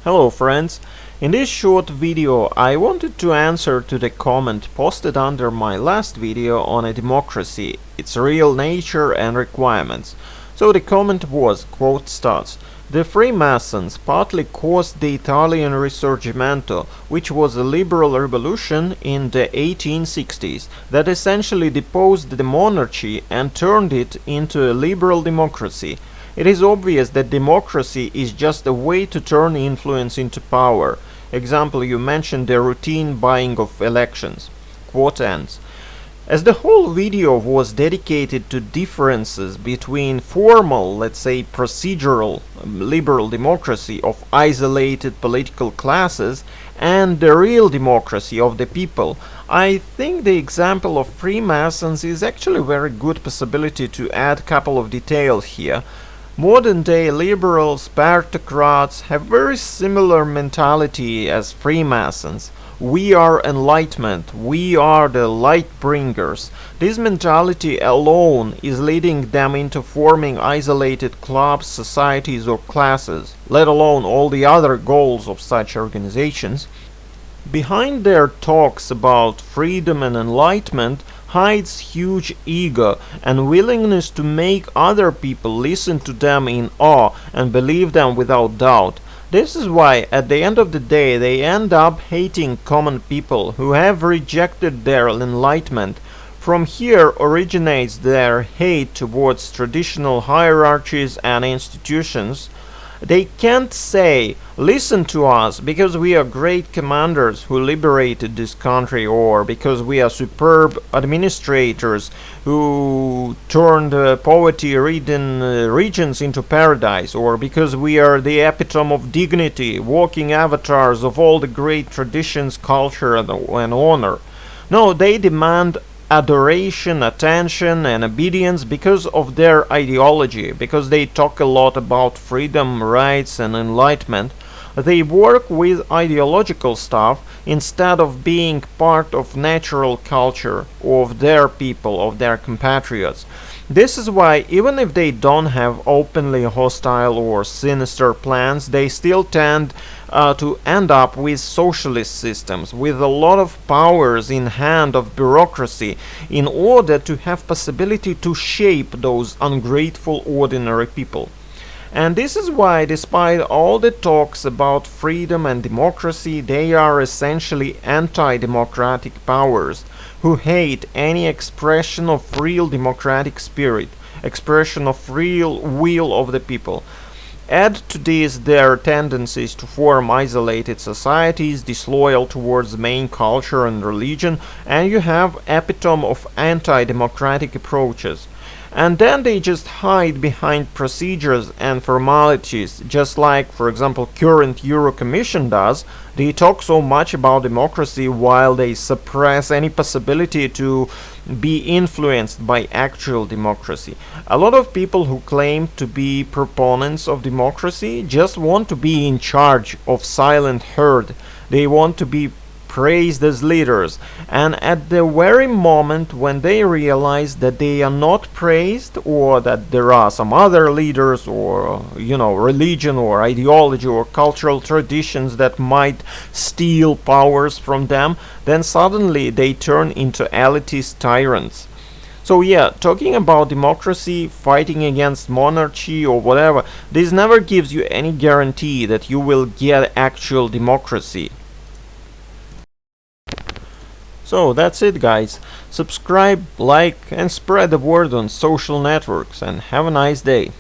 Hello friends, in this short video I wanted to answer to the comment posted under my last video on a democracy, its real nature and requirements. So the comment was, quote starts, "The Freemasons partly caused the Italian Risorgimento, which was a liberal revolution in the 1860s that essentially deposed the monarchy and turned it into a liberal democracy. It is obvious that democracy is just a way to turn influence into power. Example, you mentioned the routine buying of elections." Quote ends. As the whole video was dedicated to differences between formal, let's say procedural liberal democracy of isolated political classes and the real democracy of the people, I think the example of Freemasons is actually a very good possibility to add a couple of details here. Modern-day liberals, partocrats, have very similar mentality as Freemasons. We are enlightenment, we are the light bringers. This mentality alone is leading them into forming isolated clubs, societies or classes, let alone all the other goals of such organizations. Behind their talks about freedom and enlightenment hides huge ego and willingness to make other people listen to them in awe and believe them without doubt. This is why at the end of the day they end up hating common people who have rejected their enlightenment. From here originates their hate towards traditional hierarchies and institutions. They can't say, "Listen to us because we are great commanders who liberated this country," or because we are superb administrators who turned poverty-ridden regions into paradise, or because we are the epitome of dignity, walking avatars of all the great traditions, culture and honor. No, they demand adoration, attention and obedience because of their ideology, because they talk a lot about freedom, rights and enlightenment. They work with ideological stuff instead of being part of natural culture of their people, of their compatriots. This is why even if they don't have openly hostile or sinister plans, they still tend to end up with socialist systems, with a lot of powers in hand of bureaucracy, in order to have possibility to shape those ungrateful ordinary people. And this is why, despite all the talks about freedom and democracy, they are essentially anti-democratic powers who hate any expression of real democratic spirit, expression of real will of the people. Add to this their tendencies to form isolated societies, disloyal towards main culture and religion, and you have epitome of anti-democratic approaches. And then they just hide behind procedures and formalities, just like, for example, current Euro Commission does. They talk so much about democracy while they suppress any possibility to be influenced by actual democracy. A lot of people who claim to be proponents of democracy just want to be in charge of silent herd. They want to be praised as leaders, and at the very moment when they realize that they are not praised, or that there are some other leaders or religion or ideology or cultural traditions that might steal powers from them, then suddenly they turn into elitist tyrants. So yeah, talking about democracy, fighting against monarchy or whatever, this never gives you any guarantee that you will get actual democracy. So that's it guys, subscribe, like and spread the word on social networks, and have a nice day.